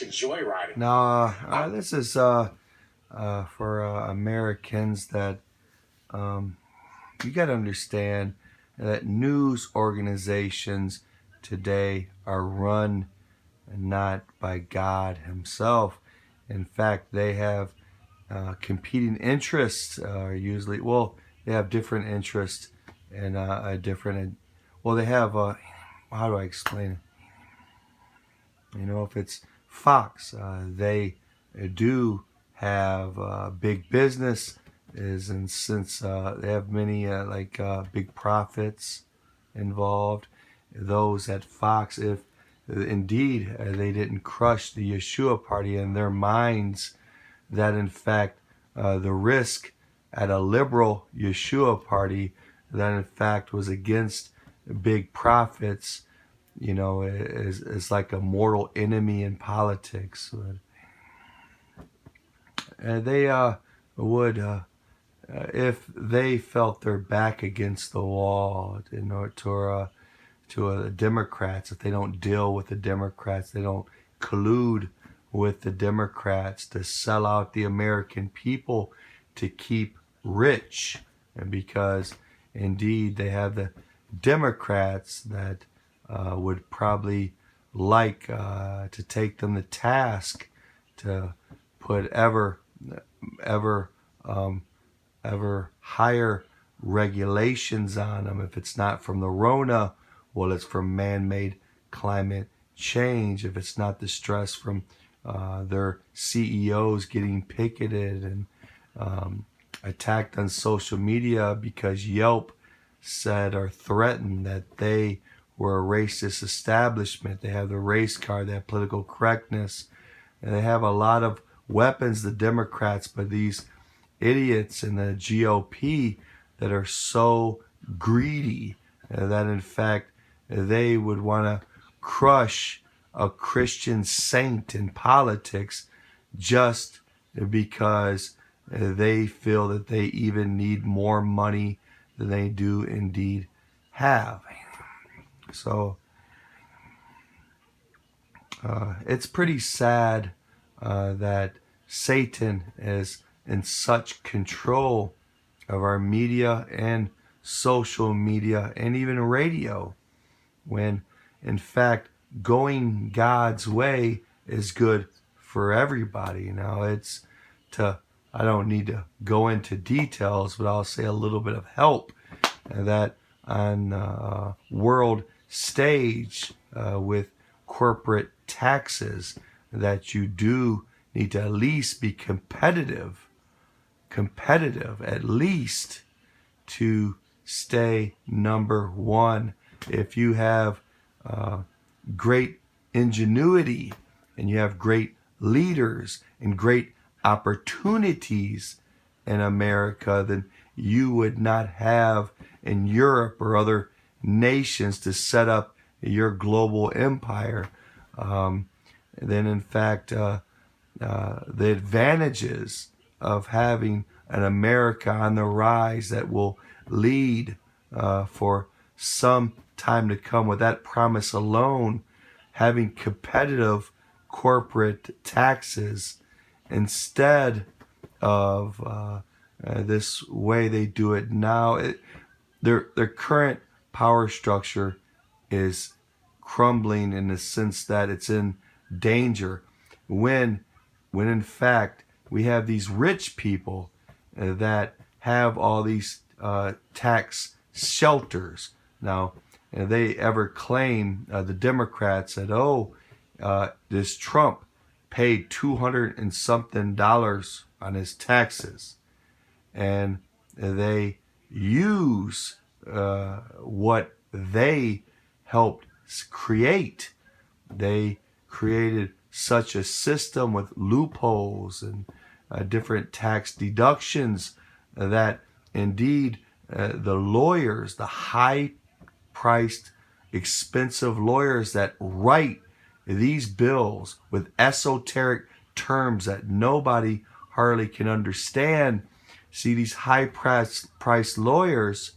election joyriding. Now, this is for Americans that you got to understand that news organizations today are run not by God Himself. In fact, they have competing interests. Usually, well, they have different interests and they have. How do I explain it? If it's Fox, they do have big business, and since they have many big profits involved, those at Fox, if indeed they didn't crush the Yeshua party in their minds, that in fact the risk at a liberal Yeshua party that in fact was against big profits, is like a mortal enemy in politics. They would, if they felt their back against the wall, to the Democrats, if they don't deal with the Democrats, they don't collude with the Democrats to sell out the American people to keep rich, and because indeed they have the Democrats that would probably like to take them to task to put ever higher regulations on them. If it's not from the Rona, well, it's from man-made climate change. If it's not the stress from their CEOs getting picketed and attacked on social media because Yelp said or threatened that they were a racist establishment. They have the race card, they have political correctness, and they have a lot of weapons, the Democrats, but these idiots in the GOP that are so greedy that in fact they would want to crush a Christian saint in politics just because they feel that they even need more money than they do indeed have. So it's pretty sad that Satan is in such control of our media and social media and even radio, when in fact going God's way is good for everybody. I don't need to go into details, but I'll say a little bit of help that on world stage with corporate taxes, that you do need to at least be competitive at least to stay number one. If you have great ingenuity and you have great leaders and great opportunities in America, then you would not have in Europe or other nations to set up your global empire. Then in fact, the advantages of having an America on the rise that will lead for some time to come, with that promise alone, having competitive corporate taxes instead of this way they do it now. Their current power structure is crumbling in the sense that it's in danger, when in fact we have these rich people that have all these tax shelters. Now, they ever claim, the Democrats, that this Trump paid $200 and something on his taxes, and they use what they helped create. They created such a system with loopholes and different tax deductions that indeed the lawyers, the high-priced, expensive lawyers that write these bills with esoteric terms that nobody hardly can understand. See, these high-priced lawyers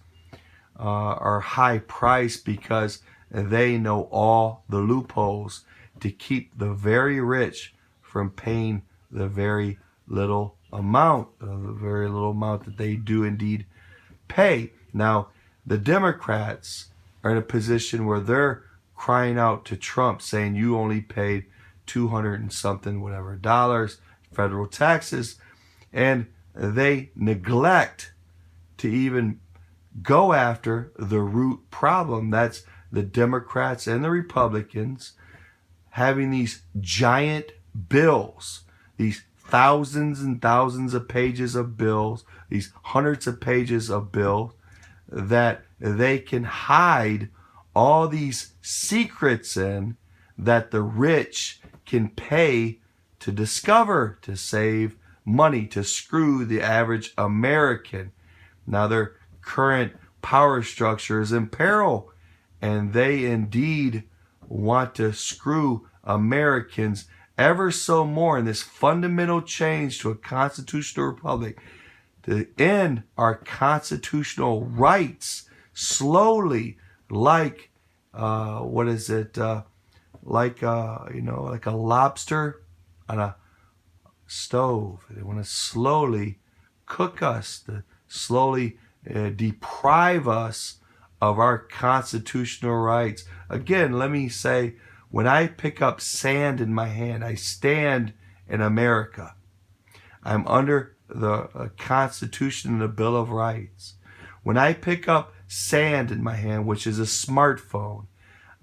are high-priced because they know all the loopholes. to keep the very rich from paying the very little amount, that they do indeed pay. Now, the Democrats are in a position where they're crying out to Trump saying you only paid 200 and something whatever dollars federal taxes, and they neglect to even go after the root problem. That's the Democrats and the Republicans having these giant bills, these thousands and thousands of pages of bills, these hundreds of pages of bills, that they can hide all these secrets in that the rich can pay to discover, to save money, to screw the average American. Now their current power structure is in peril, and they indeed want to screw Americans ever so more in this fundamental change to a constitutional republic, to end our constitutional rights slowly, like like a lobster on a stove. They want to slowly cook us, to slowly deprive us of our constitutional rights. Again, let me say, when I pick up sand in my hand, I stand in America. I'm under the Constitution and the Bill of Rights. When I pick up sand in my hand, which is a smartphone,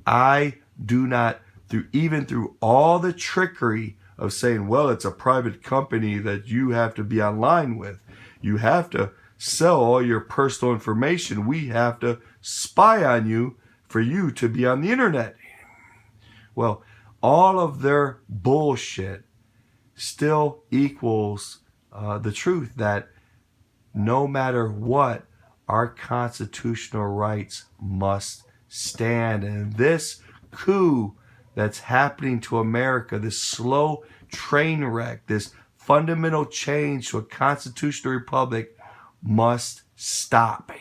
I do not, through all the trickery of saying, well, it's a private company that you have to be online with. You have to sell all your personal information. We have to spy on you for you to be on the internet. Well, all of their bullshit still equals the truth that no matter what, our constitutional rights must stand. And this coup that's happening to America, this slow train wreck, this fundamental change to a constitutional republic must stop.